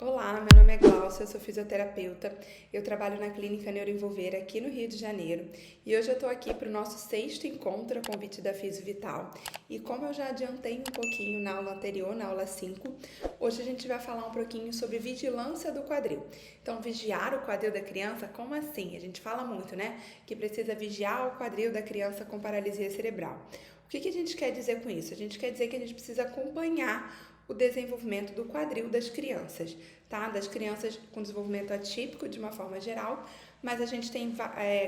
Olá, meu nome é Glaucia, eu sou fisioterapeuta. Eu trabalho na Clínica Neuroenvolver aqui no Rio de Janeiro e hoje eu estou aqui para o nosso 6º encontro a convite da Fisio Vital. E como eu já adiantei um pouquinho na aula anterior, na aula 5, hoje a gente vai falar um pouquinho sobre vigilância do quadril. Então, vigiar o quadril da criança, como assim? A gente fala muito, né? Que precisa vigiar o quadril da criança com paralisia cerebral. O que a gente quer dizer com isso? A gente quer dizer que a gente precisa acompanhar o desenvolvimento do quadril das crianças, tá? Das crianças com desenvolvimento atípico de uma forma geral, mas a gente tem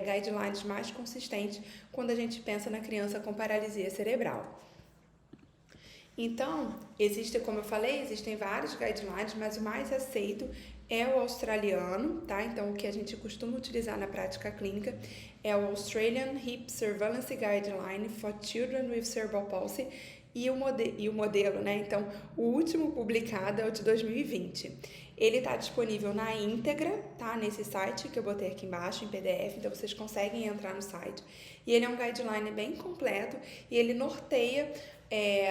guidelines mais consistentes quando a gente pensa na criança com paralisia cerebral. Então, como eu falei, existem vários guidelines, mas o mais aceito é o australiano, tá? Então, o que a gente costuma utilizar na prática clínica é o Australian Hip Surveillance Guideline for Children with Cerebral Palsy e o modelo, né? Então, o último publicado é o de 2020. Ele está disponível na íntegra, tá? Nesse site que eu botei aqui embaixo em PDF, então vocês conseguem entrar no site. E ele é um guideline bem completo e ele norteia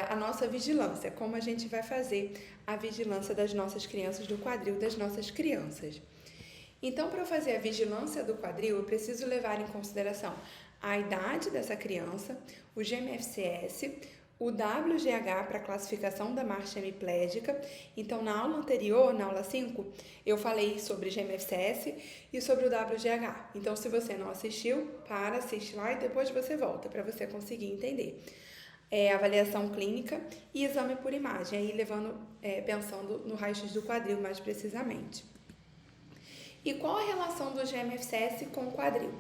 a nossa vigilância, como a gente vai fazer a vigilância das nossas crianças, do quadril das nossas crianças. Então, para eu fazer a vigilância do quadril, eu preciso levar em consideração a idade dessa criança, o GMFCS, o WGH para classificação da marcha hemiplégica. Então, na aula anterior, na aula 5, eu falei sobre GMFCS e sobre o WGH. Então, se você não assistiu, assiste lá e depois você volta para você conseguir entender. Avaliação clínica e exame por imagem, aí pensando no raio-x do quadril mais precisamente. E qual a relação do GMFCS com o quadril?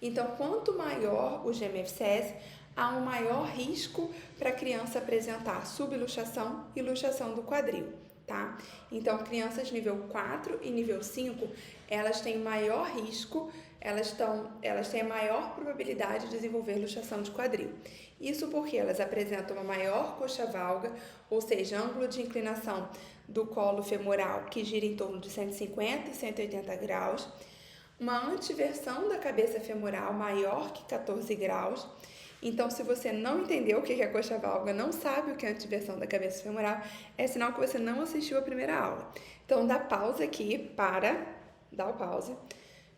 Então, quanto maior o GMFCS, há um maior risco para a criança apresentar subluxação e luxação do quadril, tá? Então, crianças nível 4 e nível 5, elas têm maior risco, elas têm a maior probabilidade de desenvolver luxação de quadril. Isso porque elas apresentam uma maior coxa valga, ou seja, ângulo de inclinação do colo femoral que gira em torno de 150 e 180 graus, uma antiversão da cabeça femoral maior que 14 graus. Então, se você não entendeu o que é coxa valga, não sabe o que é antiversão da cabeça femoral, é sinal que você não assistiu a primeira aula. Então, dá pausa aqui, dá o pause,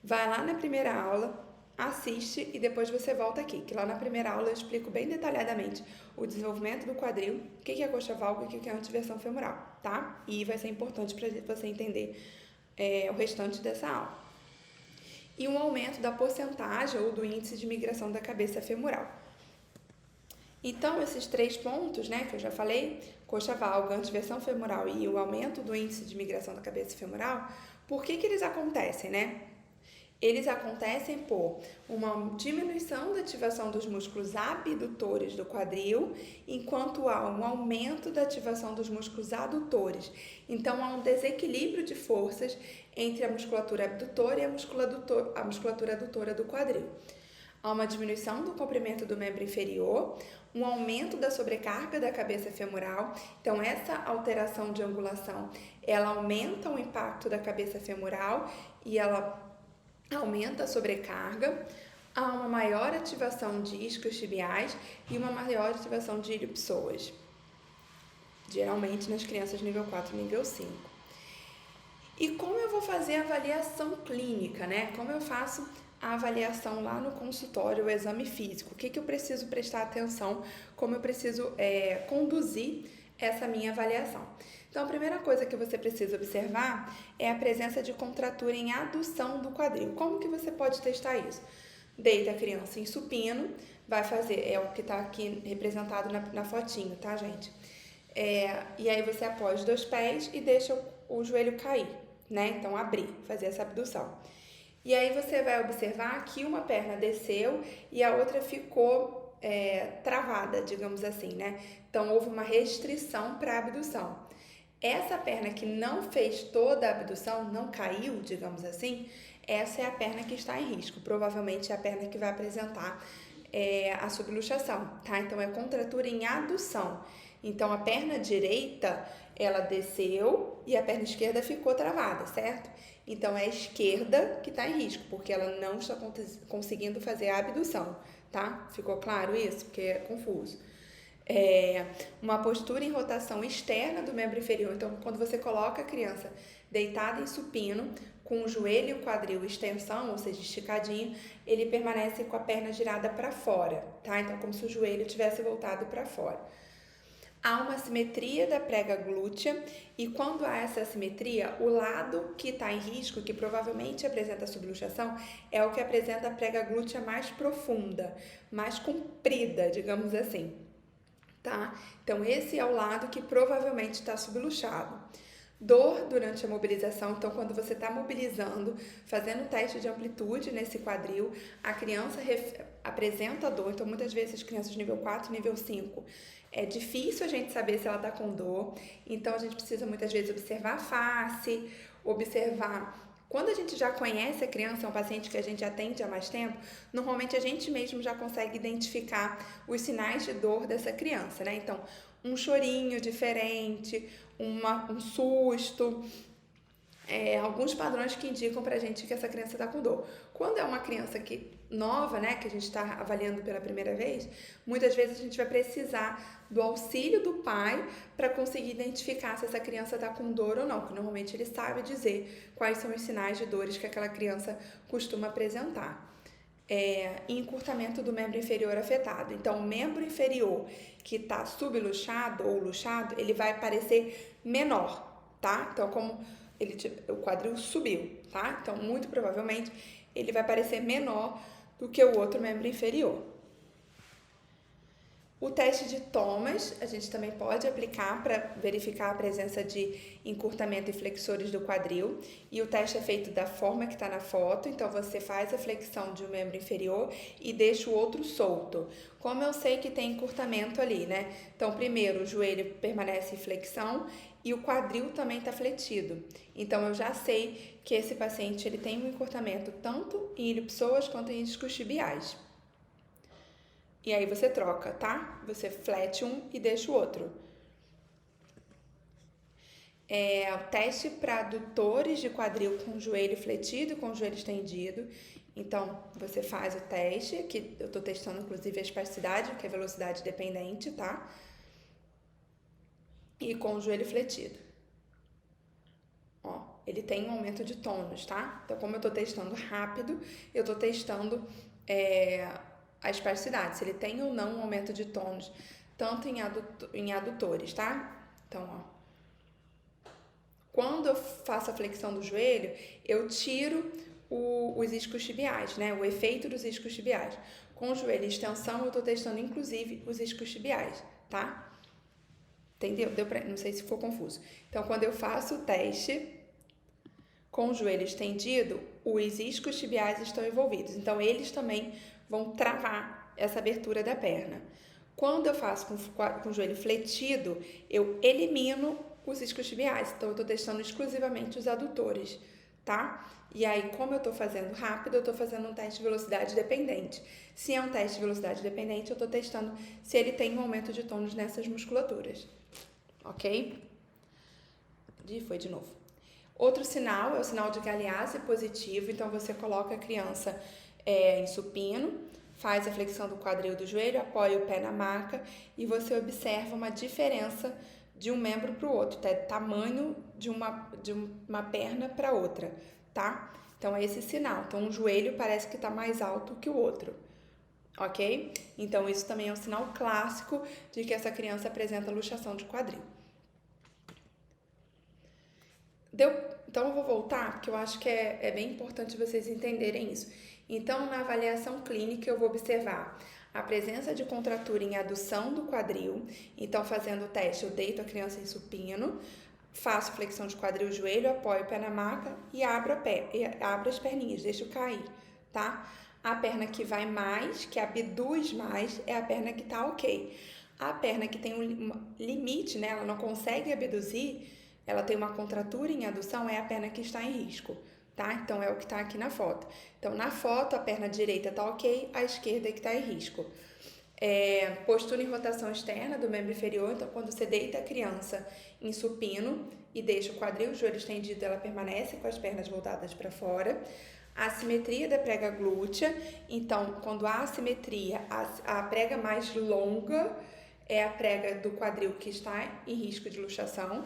vai lá na primeira aula, assiste e depois você volta aqui, que lá na primeira aula eu explico bem detalhadamente o desenvolvimento do quadril, o que é coxa valga e o que é antiversão femoral, tá? E vai ser importante para você entender o restante dessa aula. E um aumento da porcentagem ou do índice de migração da cabeça femoral. Então, esses 3 pontos, né, que eu já falei, coxa valga, antiversão femoral e o aumento do índice de migração da cabeça femoral, por que eles acontecem, né? Eles acontecem por uma diminuição da ativação dos músculos abdutores do quadril, enquanto há um aumento da ativação dos músculos adutores. Então, há um desequilíbrio de forças entre a musculatura abdutora e a musculatura adutora do quadril. Há uma diminuição do comprimento do membro inferior, um aumento da sobrecarga da cabeça femoral. Então, essa alteração de angulação, ela aumenta o impacto da cabeça femoral e ela aumenta a sobrecarga. Há uma maior ativação de isquiotibiais e uma maior ativação de ilho-psoas, geralmente nas crianças nível 4 e nível 5. E como eu vou fazer a avaliação clínica, né? Como eu faço a avaliação lá no consultório, o exame físico? O que eu preciso prestar atenção? Como eu preciso conduzir essa minha avaliação? Então, a primeira coisa que você precisa observar é a presença de contratura em adução do quadril. Como que você pode testar isso? Deita a criança em supino, vai fazer, é o que está aqui representado na fotinho, tá, gente? E aí você apoia os 2 pés e deixa o joelho cair, né? Então, abrir, fazer essa abdução. E aí você vai observar que uma perna desceu e a outra ficou travada, digamos assim, né? Então, houve uma restrição para a abdução. Essa perna que não fez toda a abdução, não caiu, digamos assim, essa é a perna que está em risco. Provavelmente é a perna que vai apresentar a subluxação, tá? Então, é contratura em adução. Então, a perna direita, ela desceu e a perna esquerda ficou travada, certo? Então, é a esquerda que está em risco, porque ela não está conseguindo fazer a abdução, tá? Ficou claro isso? Porque é confuso. Uma postura em rotação externa do membro inferior. Então, quando você coloca a criança deitada em supino, com o joelho e o quadril em extensão, ou seja, esticadinho, ele permanece com a perna girada para fora, tá? Então, como se o joelho tivesse voltado para fora. Há uma assimetria da prega glútea e quando há essa assimetria, o lado que está em risco, que provavelmente apresenta subluxação, é o que apresenta a prega glútea mais profunda, mais comprida, digamos assim, tá? Então, esse é o lado que provavelmente está subluxado. Dor durante a mobilização, então quando você está mobilizando, fazendo teste de amplitude nesse quadril, a criança apresenta dor, então muitas vezes as crianças nível 4, nível 5, é difícil a gente saber se ela está com dor, então a gente precisa muitas vezes observar a face, observar... Quando a gente já conhece a criança, é um paciente que a gente atende há mais tempo, normalmente a gente mesmo já consegue identificar os sinais de dor dessa criança, né? Então, um chorinho diferente, um susto, alguns padrões que indicam pra gente que essa criança está com dor. Quando é uma criança nova, né, que a gente está avaliando pela primeira vez, muitas vezes a gente vai precisar do auxílio do pai para conseguir identificar se essa criança está com dor ou não, porque normalmente ele sabe dizer quais são os sinais de dores que aquela criança costuma apresentar. Encurtamento do membro inferior afetado. Então, o membro inferior que está subluxado ou luxado, ele vai parecer menor, tá? Então, como o quadril subiu, tá? Então, muito provavelmente, ele vai parecer menor do que o outro membro inferior. O teste de Thomas, a gente também pode aplicar para verificar a presença de encurtamento e flexores do quadril. E o teste é feito da forma que está na foto. Então, você faz a flexão de um membro inferior e deixa o outro solto. Como eu sei que tem encurtamento ali, né? Então, primeiro, o joelho permanece em flexão e o quadril também está fletido. Então, eu já sei que esse paciente ele tem um encurtamento tanto em ilipsoas quanto em isquiotibiais. E aí você troca, tá? Você flete um e deixa o outro. Teste para adutores de quadril com o joelho fletido e com o joelho estendido. Então, você faz o teste, que eu tô testando inclusive a espasticidade, que é velocidade dependente, tá? E com o joelho fletido. Ó, ele tem um aumento de tônus, tá? Então, como eu tô testando rápido, eu tô testando a espasticidade, se ele tem ou não um aumento de tônus, tanto em adutores, tá? Então, ó. Quando eu faço a flexão do joelho, eu tiro os isquiotibiais, né? O efeito dos isquiotibiais. Com o joelho em extensão, eu tô testando inclusive os isquiotibiais, tá? Entendeu? Não sei se ficou confuso. Então, quando eu faço o teste com o joelho estendido, os isquiotibiais estão envolvidos. Então, eles também vão travar essa abertura da perna. Quando eu faço com o joelho fletido, eu elimino os isquiotibiais. Então, eu estou testando exclusivamente os adutores, tá? E aí, como eu estou fazendo rápido, eu estou fazendo um teste de velocidade dependente. Se é um teste de velocidade dependente, eu estou testando se ele tem um aumento de tônus nessas musculaturas. Ok? Foi de novo. Outro sinal é o sinal de Galeazzi positivo. Então, você coloca a criança em supino, faz a flexão do quadril do joelho, apoia o pé na maca e você observa uma diferença de um membro para o outro, tamanho de uma perna para outra, tá? Então, é esse sinal. Então, um joelho parece que está mais alto que o outro, ok? Então, isso também é um sinal clássico de que essa criança apresenta luxação de quadril. Então, eu vou voltar, porque eu acho que é bem importante vocês entenderem isso. Então, na avaliação clínica, eu vou observar a presença de contratura em adução do quadril. Então, fazendo o teste, eu deito a criança em supino, faço flexão de quadril e joelho, apoio o pé na maca e abro as perninhas, deixo cair, tá? A perna que vai mais, que abduz mais, é a perna que tá ok. A perna que tem um limite, né? Ela não consegue abduzir, ela tem uma contratura em adução, é a perna que está em risco, tá? Então, é o que está aqui na foto. Então, na foto, a perna direita está ok, a esquerda é que está em risco. Postura em rotação externa do membro inferior. Então, quando você deita a criança em supino e deixa o quadril, o joelho estendido, ela permanece com as pernas voltadas para fora. A assimetria da prega glútea. Então, quando há assimetria, a prega mais longa é a prega do quadril que está em risco de luxação.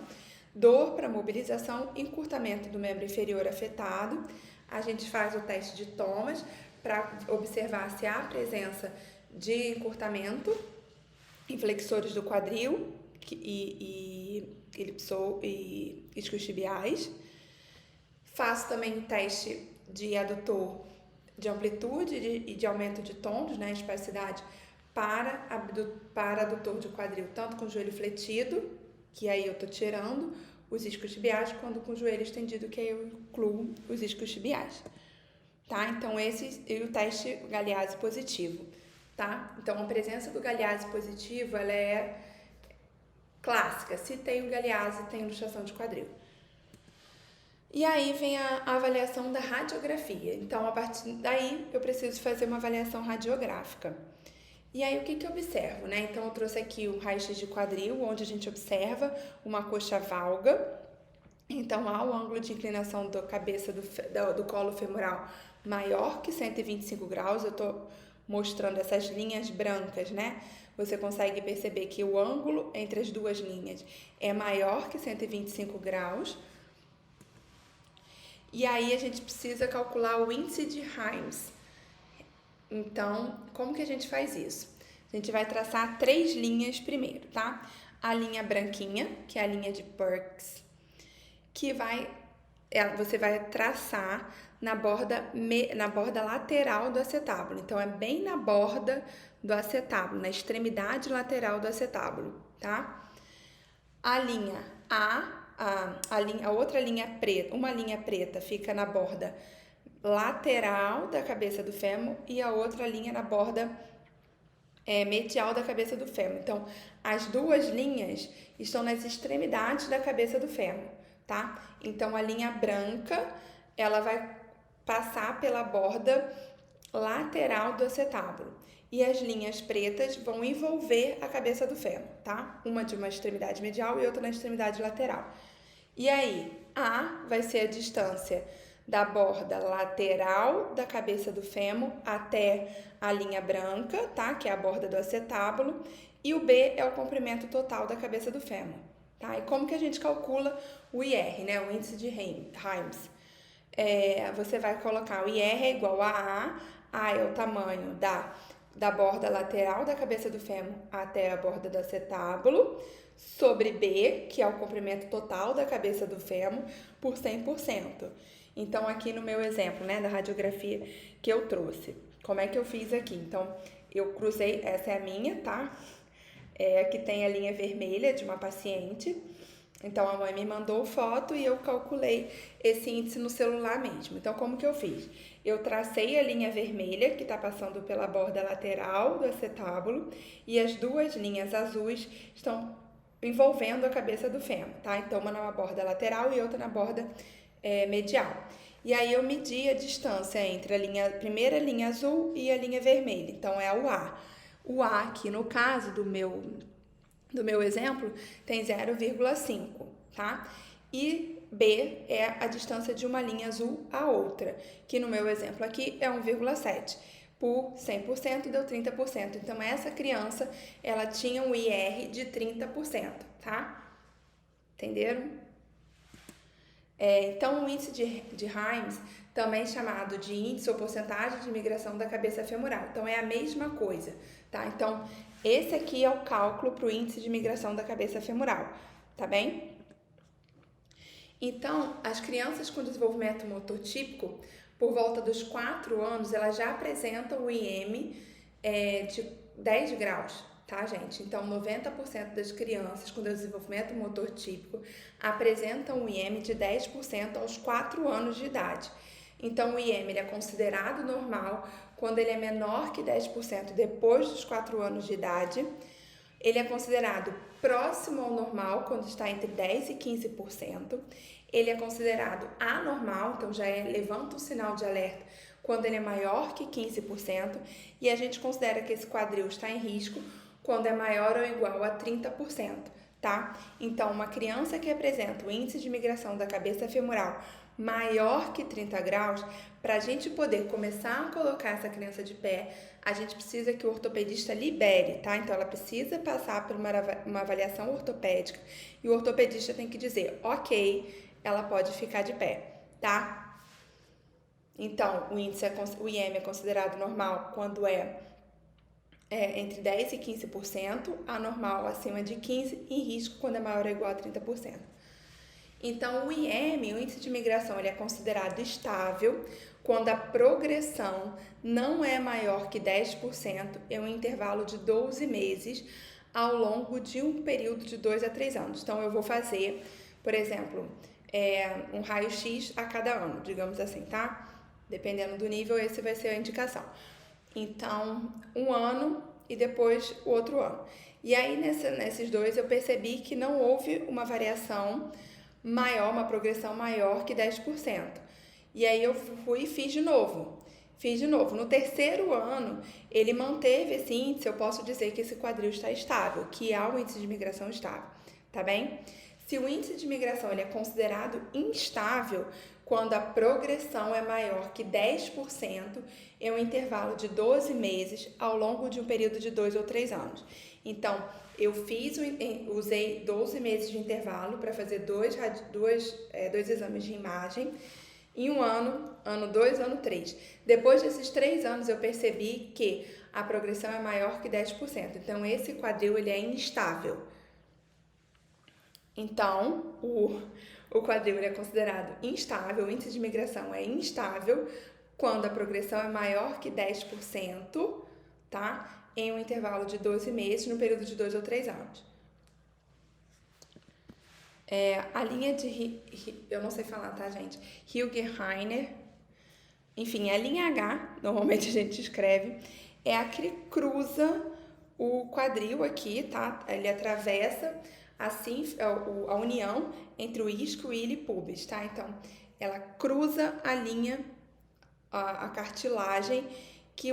Dor para mobilização, encurtamento do membro inferior afetado. A gente faz o teste de Thomas para observar se há presença de encurtamento em flexores do quadril e isquiotibiais. Faço também o teste de adutor de amplitude e de aumento de tônus, né, espasticidade, para adutor de quadril, tanto com o joelho fletido, que aí eu tô tirando os isquiotibiais, quanto com o joelho estendido, que aí eu incluo os isquiotibiais, tá? Então, esse é o teste Galeazzi positivo, tá? Então, a presença do Galeazzi positivo, ela é clássica. Se tem o Galeazzi, tem luxação de quadril. E aí vem a avaliação da radiografia. Então, a partir daí, eu preciso fazer uma avaliação radiográfica. E aí, o que eu observo, né? Então, eu trouxe aqui o raio-x de quadril, onde a gente observa uma coxa valga. Então, há o ângulo de inclinação da cabeça do colo femoral maior que 125 graus. Eu estou mostrando essas linhas brancas, né? Você consegue perceber que o ângulo entre as duas linhas é maior que 125 graus. E aí, a gente precisa calcular o índice de Himes. Então, como que a gente faz isso? A gente vai traçar 3 linhas primeiro, tá? A linha branquinha, que é a linha de Perks, que você vai traçar na borda lateral do acetábulo. Então, é bem na borda do acetábulo, na extremidade lateral do acetábulo, tá? A linha a outra linha preta, uma linha preta fica na borda lateral da cabeça do fêmur e a outra linha na borda medial da cabeça do fêmur. Então, as duas linhas estão nas extremidades da cabeça do fêmur, tá? Então, a linha branca, ela vai passar pela borda lateral do acetábulo e as linhas pretas vão envolver a cabeça do fêmur, tá? Uma de uma extremidade medial e outra na extremidade lateral. E aí, A vai ser a distância da borda lateral da cabeça do fêmur até a linha branca, tá? Que é a borda do acetábulo. E o B é o comprimento total da cabeça do fêmur, tá? E como que a gente calcula o IR, né? O índice de Himes. Você vai colocar o IR é igual a A é o tamanho da borda lateral da cabeça do fêmur até a borda do acetábulo, sobre B, que é o comprimento total da cabeça do fêmur, por 100%. Então, aqui no meu exemplo, né, da radiografia que eu trouxe, como é que eu fiz aqui? Então, eu cruzei, essa é a minha, tá? Aqui tem a linha vermelha de uma paciente. Então, a mãe me mandou foto e eu calculei esse índice no celular mesmo. Então, como que eu fiz? Eu tracei a linha vermelha, que está passando pela borda lateral do acetábulo, e as duas linhas azuis estão envolvendo a cabeça do fêmur, tá? Então, uma na borda lateral e outra na borda medial. E aí, eu medi a distância entre a primeira linha azul e a linha vermelha. Então, é o A. O A aqui, no caso do meu exemplo, tem 0,5, tá? E B é a distância de uma linha azul à outra, que no meu exemplo aqui é 1,7. Por 100% deu 30%. Então, essa criança, ela tinha um IR de 30%, tá? Entenderam? Então, o índice de Himes, também chamado de índice ou porcentagem de migração da cabeça femoral. Então, é a mesma coisa, tá? Então, esse aqui é o cálculo para o índice de migração da cabeça femoral, tá bem? Então, as crianças com desenvolvimento motor típico, por volta dos 4 anos, elas já apresentam o IM de 10 graus, tá, gente? Então, 90% das crianças com desenvolvimento motor típico apresentam o IM de 10% aos 4 anos de idade. Então, o IM ele é considerado normal quando ele é menor que 10% depois dos 4 anos de idade. Ele é considerado próximo ao normal quando está entre 10% e 15%. Ele é considerado anormal, então já levanta um sinal de alerta quando ele é maior que 15%. E a gente considera que esse quadril está em risco quando é maior ou igual a 30%, tá? Então, uma criança que apresenta o índice de migração da cabeça femoral maior que 30 graus, para a gente poder começar a colocar essa criança de pé, a gente precisa que o ortopedista libere, tá? Então, ela precisa passar por uma avaliação ortopédica e o ortopedista tem que dizer, ok, ela pode ficar de pé, tá? Então, o IM é considerado normal quando é entre 10% e 15%, anormal acima de 15% e risco quando é maior ou igual a 30%. Então, o IM, o índice de migração, ele é considerado estável quando a progressão não é maior que 10% em um intervalo de 12 meses ao longo de um período de 2 a 3 anos. Então, eu vou fazer, por exemplo, um raio-x a cada ano, digamos assim, tá? Dependendo do nível, esse vai ser a indicação. Então, um ano e depois o outro ano. E aí, nesses dois, eu percebi que não houve uma variação maior, uma progressão maior que 10%. E aí eu fui e fiz de novo. No terceiro ano, ele manteve esse índice, eu posso dizer que esse quadril está estável, que há um índice de migração estável, tá bem? Se o índice de migração ele é considerado instável, quando a progressão é maior que 10% em um intervalo de 12 meses ao longo de um período de 2 ou 3 anos. Então, eu usei 12 meses de intervalo para fazer dois exames de imagem em um ano 2, ano 3. Depois desses 3 anos, eu percebi que a progressão é maior que 10%. Então, esse quadril ele é instável. Então, o quadril ele é considerado instável, o índice de migração é instável quando a progressão é maior que 10%, tá? Em um intervalo de 12 meses, no período de 2 ou 3 anos. A linha de... eu não sei falar, tá, gente? Hilger-Rainer, enfim, a linha H, normalmente a gente escreve, é a que cruza o quadril aqui, tá? Ele atravessa, assim, a união entre o isco, ilho e pubis, tá? Então, ela cruza a linha, a cartilagem que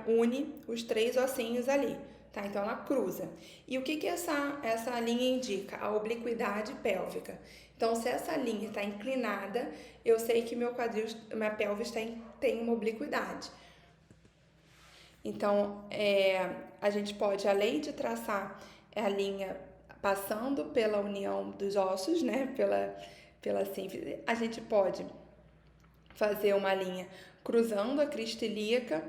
une os 3 ossinhos ali, tá? Então, ela cruza. E o que essa linha indica? A obliquidade pélvica. Então, se essa linha está inclinada, eu sei que minha pelvis tem uma obliquidade. Então, a gente pode, além de traçar a linha passando pela união dos ossos, né, pela sínfise, a gente pode fazer uma linha cruzando a crista ilíaca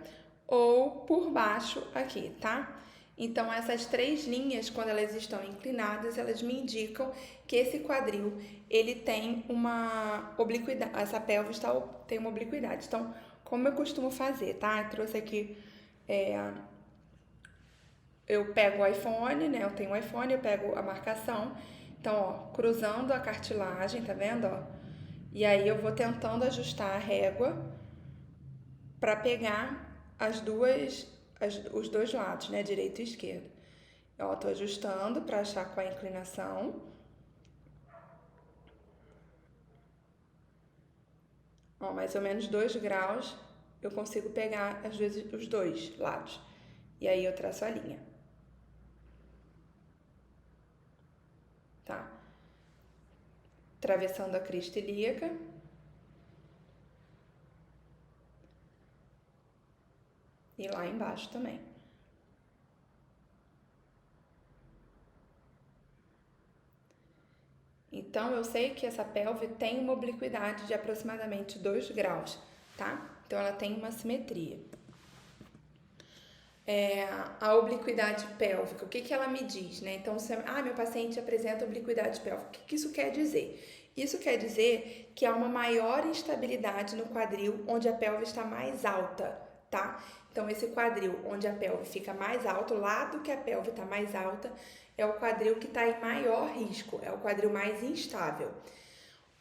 ou por baixo aqui, tá? Então, essas 3 linhas, quando elas estão inclinadas, elas me indicam que esse quadril, ele tem uma obliquidade, essa pelvis tem uma obliquidade. Então, como eu costumo fazer, tá? Eu trouxe aqui, eu pego o iPhone, né? Eu tenho um iPhone, eu pego a marcação. Então, ó, cruzando a cartilagem, tá vendo, ó? E aí eu vou tentando ajustar a régua para pegar os dois lados, né? Direito e esquerdo. Ó, tô ajustando para achar qual é a inclinação. Ó, mais ou menos 2 graus eu consigo pegar os dois lados. E aí eu traço a linha. Tá? Atravessando a crista ilíaca. E lá embaixo também. Então, eu sei que essa pelve tem uma obliquidade de aproximadamente 2 graus, tá? Então, ela tem uma simetria. A obliquidade pélvica, o que ela me diz, né? Então, meu paciente apresenta obliquidade pélvica. O que isso quer dizer? Isso quer dizer que há uma maior instabilidade no quadril onde a pelve está mais alta, tá? Então, esse quadril onde a pelve fica mais alta, o lado que a pelve está mais alta, é o quadril que está em maior risco, é o quadril mais instável.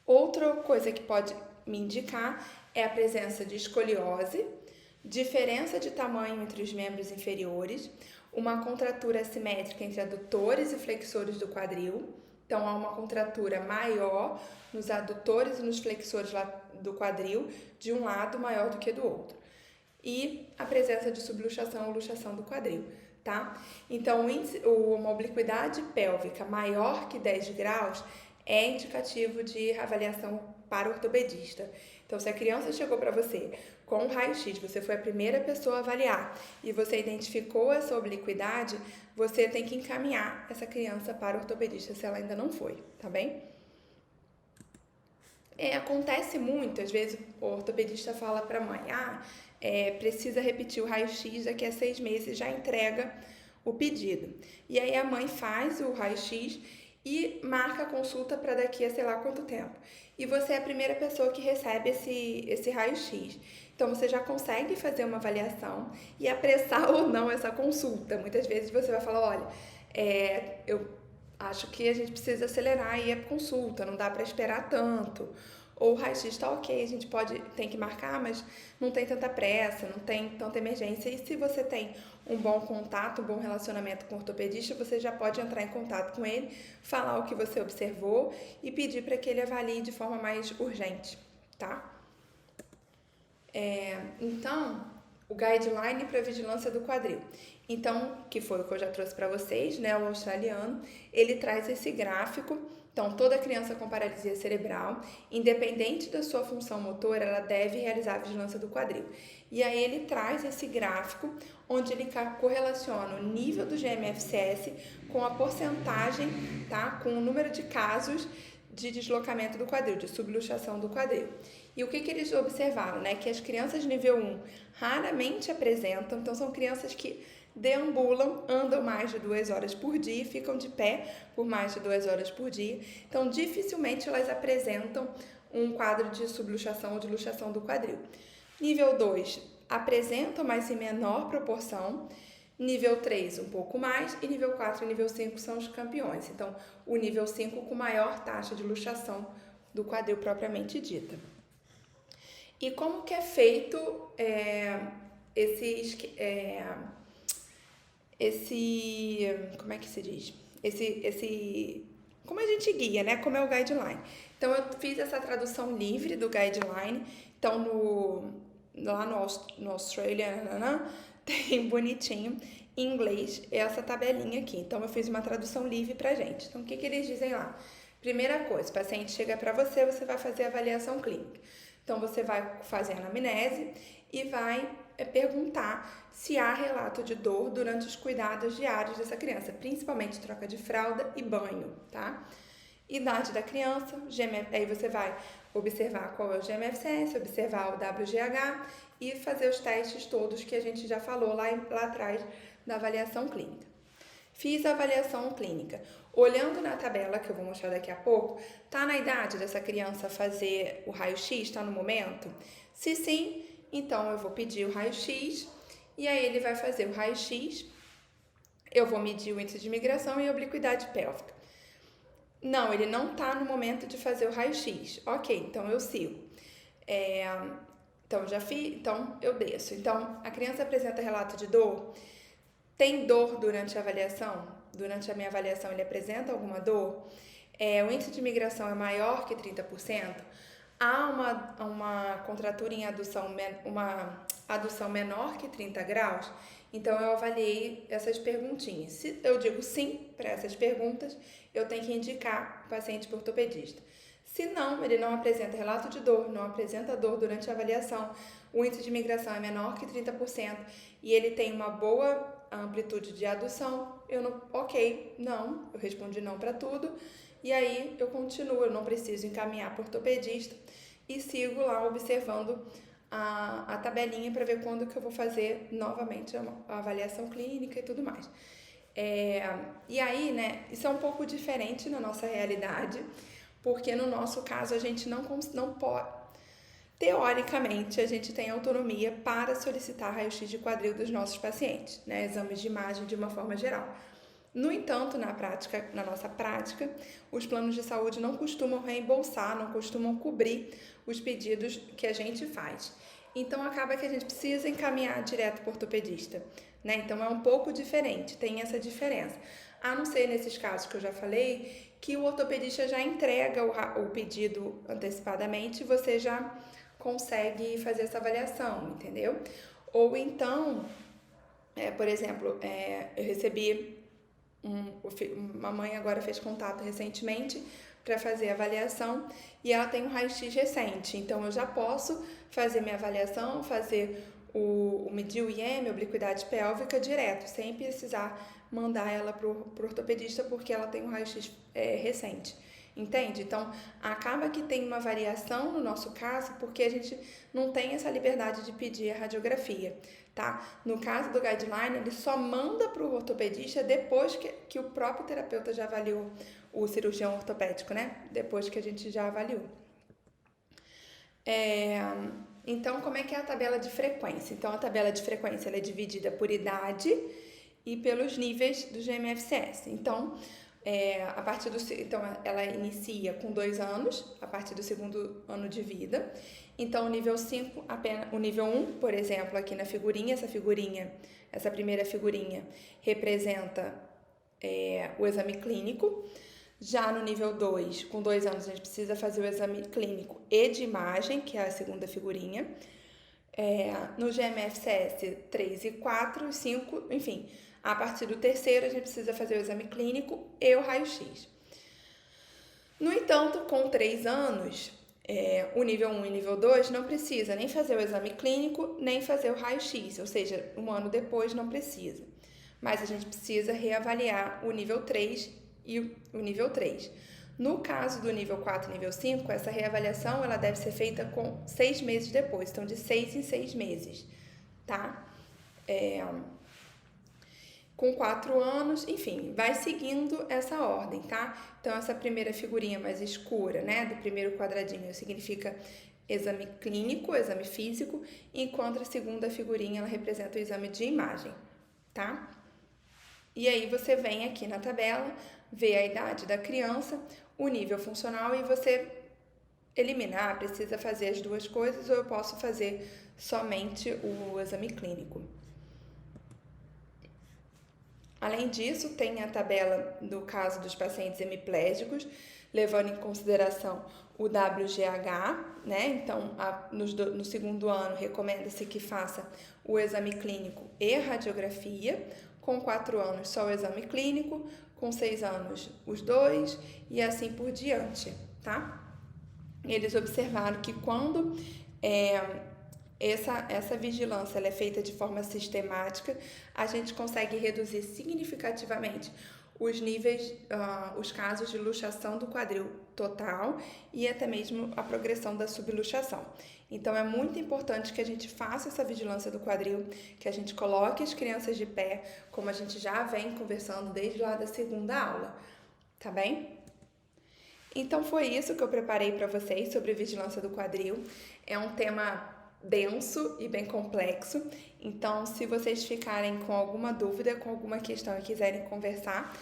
Outra coisa que pode me indicar é a presença de escoliose, diferença de tamanho entre os membros inferiores, uma contratura assimétrica entre adutores e flexores do quadril. Então, há uma contratura maior nos adutores e nos flexores do quadril, de um lado maior do que do outro. E a presença de subluxação ou luxação do quadril, tá? Então, uma obliquidade pélvica maior que 10 graus é indicativo de avaliação para o ortopedista. Então, se a criança chegou para você com um raio-x, você foi a primeira pessoa a avaliar e você identificou essa obliquidade, você tem que encaminhar essa criança para o ortopedista se ela ainda não foi, tá bem? Acontece muito, às vezes o ortopedista fala para a mãe, precisa repetir o raio-x, daqui a 6 meses já entrega o pedido. E aí a mãe faz o raio-x e marca a consulta para daqui a sei lá quanto tempo. E você é a primeira pessoa que recebe esse raio-x. Então você já consegue fazer uma avaliação e apressar ou não essa consulta. Muitas vezes você vai falar, olha, eu acho que a gente precisa acelerar aí a consulta, não dá para esperar tanto. Ou o raio-x está ok, a gente tem que marcar, mas não tem tanta pressa, não tem tanta emergência. E se você tem um bom contato, um bom relacionamento com o ortopedista, você já pode entrar em contato com ele, falar o que você observou e pedir para que ele avalie de forma mais urgente, tá? Então, o guideline para vigilância do quadril. Então, que foi o que eu já trouxe para vocês, né, o australiano, ele traz esse gráfico. Então, toda criança com paralisia cerebral, independente da sua função motora, ela deve realizar a vigilância do quadril. E aí ele traz esse gráfico, onde ele correlaciona o nível do GMFCS com a porcentagem, tá, com o número de casos de deslocamento do quadril, de subluxação do quadril. E o que eles observaram, né? Que as crianças de nível 1 raramente apresentam, então são crianças que deambulam, andam mais de 2 horas por dia, ficam de pé por mais de 2 horas por dia. Então, dificilmente elas apresentam um quadro de subluxação ou de luxação do quadril. Nível 2, apresentam, mas em menor proporção. Nível 3, um pouco mais. E nível 4 e nível 5 são os campeões. Então, o nível 5 com maior taxa de luxação do quadril propriamente dita. E como que é feito como é que se diz? Como a gente guia, né? Como é o guideline. Então, eu fiz essa tradução livre do guideline. Então, lá no Australia, tem bonitinho em inglês essa tabelinha aqui. Então, eu fiz uma tradução livre pra gente. Então, o que eles dizem lá? Primeira coisa, o paciente chega para você, você vai fazer a avaliação clínica. Então, você vai fazer a anamnese e vai perguntar se há relato de dor durante os cuidados diários dessa criança, principalmente troca de fralda e banho, tá? Idade da criança, aí você vai observar qual é o GMFCS, observar o WGH e fazer os testes todos que a gente já falou lá atrás da avaliação clínica. Fiz a avaliação clínica. Olhando na tabela, que eu vou mostrar daqui a pouco, tá na idade dessa criança fazer o raio-x? Tá no momento? Se sim, então eu vou pedir o raio-x e aí ele vai fazer o raio-x, eu vou medir o índice de migração e a obliquidade pélvica. Não, ele não tá no momento de fazer o raio-x. Ok, então eu sigo. Então já fiz, então eu desço. Então a criança apresenta relato de dor. Tem dor durante a avaliação? Durante a minha avaliação ele apresenta alguma dor? O índice de migração é maior que 30%? Há uma contratura em adução, uma adução menor que 30 graus? Então, eu avaliei essas perguntinhas. Se eu digo sim para essas perguntas, eu tenho que indicar o paciente para o ortopedista. Se não, ele não apresenta relato de dor, não apresenta dor durante a avaliação, o índice de migração é menor que 30% e ele tem uma boa amplitude de adução, eu respondi não para tudo. E aí eu continuo, eu não preciso encaminhar para o ortopedista e sigo lá observando a tabelinha para ver quando que eu vou fazer novamente a avaliação clínica e tudo mais. E aí, né, isso é um pouco diferente na nossa realidade, porque no nosso caso a gente não pode, teoricamente, a gente tem autonomia para solicitar raio-x de quadril dos nossos pacientes, né, exames de imagem de uma forma geral. No entanto, na nossa prática, os planos de saúde não costumam reembolsar, não costumam cobrir os pedidos que a gente faz. Então, acaba que a gente precisa encaminhar direto para o ortopedista, né? Então, é um pouco diferente, tem essa diferença. A não ser nesses casos que eu já falei, que o ortopedista já entrega o pedido antecipadamente e você já consegue fazer essa avaliação, entendeu? Ou então, Por exemplo, eu recebi uma mãe agora fez contato recentemente para fazer a avaliação e ela tem um raio-x recente, então eu já posso fazer minha avaliação, fazer medir o IEM, obliquidade pélvica direto, sem precisar mandar ela pro ortopedista porque ela tem um raio-x recente. Entende? Então, acaba que tem uma variação no nosso caso, porque a gente não tem essa liberdade de pedir a radiografia, tá? No caso do guideline, ele só manda para o ortopedista depois que o próprio terapeuta já avaliou, o cirurgião ortopédico, né? Depois que a gente já avaliou. Então, como é que é a tabela de frequência? Então, a tabela de frequência ela é dividida por idade e pelos níveis do GMFCS. Então, então ela inicia com 2 anos, a partir do segundo ano de vida. Então, o nível 5, o nível 1, por exemplo, aqui na figurinha, essa primeira figurinha representa o exame clínico. Já no nível 2, com 2 anos, a gente precisa fazer o exame clínico e de imagem, que é a segunda figurinha. No GMFCS 3 e 4, 5, enfim, a partir do terceiro a gente precisa fazer o exame clínico e o raio-x. No entanto, com 3 anos, o nível 1 e nível 2 não precisa nem fazer o exame clínico, nem fazer o raio-x, ou seja, 1 ano depois não precisa. Mas a gente precisa reavaliar o nível 3 e o nível 3. No caso do nível 4 e nível 5, essa reavaliação ela deve ser feita com 6 meses depois, então de 6 em 6 meses, tá? Com 4 anos, enfim, vai seguindo essa ordem, tá? Então, essa primeira figurinha mais escura, né, do primeiro quadradinho, significa exame clínico, exame físico, enquanto a segunda figurinha, ela representa o exame de imagem, tá? E aí, você vem aqui na tabela, vê a idade da criança, o nível funcional e você eliminar, precisa fazer as duas coisas ou eu posso fazer somente o exame clínico. Além disso, tem a tabela do caso dos pacientes hemiplégicos, levando em consideração o WGH, né? Então, no segundo ano, recomenda-se que faça o exame clínico e radiografia. Com 4 anos, só o exame clínico. Com 6 anos, os 2 e assim por diante, tá? Eles observaram que quando essa vigilância ela é feita de forma sistemática, a gente consegue reduzir significativamente os níveis, os casos de luxação do quadril total e até mesmo a progressão da subluxação. Então, é muito importante que a gente faça essa vigilância do quadril, que a gente coloque as crianças de pé, como a gente já vem conversando desde lá da segunda aula, tá bem? Então, foi isso que eu preparei para vocês sobre vigilância do quadril. É um tema denso e bem complexo, então se vocês ficarem com alguma dúvida, com alguma questão e quiserem conversar,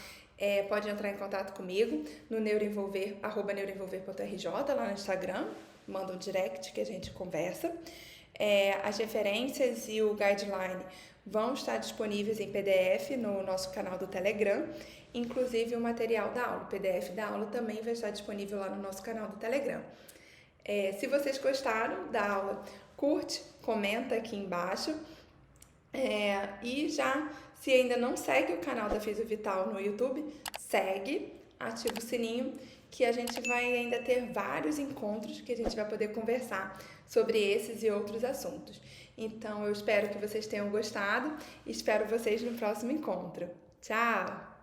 pode entrar em contato comigo no neuroenvolver, @neuroenvolver.rj lá no Instagram, manda um direct que a gente conversa. As referências e o guideline vão estar disponíveis em PDF no nosso canal do Telegram, inclusive o material da aula, o PDF da aula também vai estar disponível lá no nosso canal do Telegram. Se vocês gostaram da aula, curte, comenta aqui embaixo e se ainda não segue o canal da Fisio Vital no YouTube, segue, ativa o sininho que a gente vai ainda ter vários encontros que a gente vai poder conversar sobre esses e outros assuntos. Então eu espero que vocês tenham gostado e espero vocês no próximo encontro. Tchau!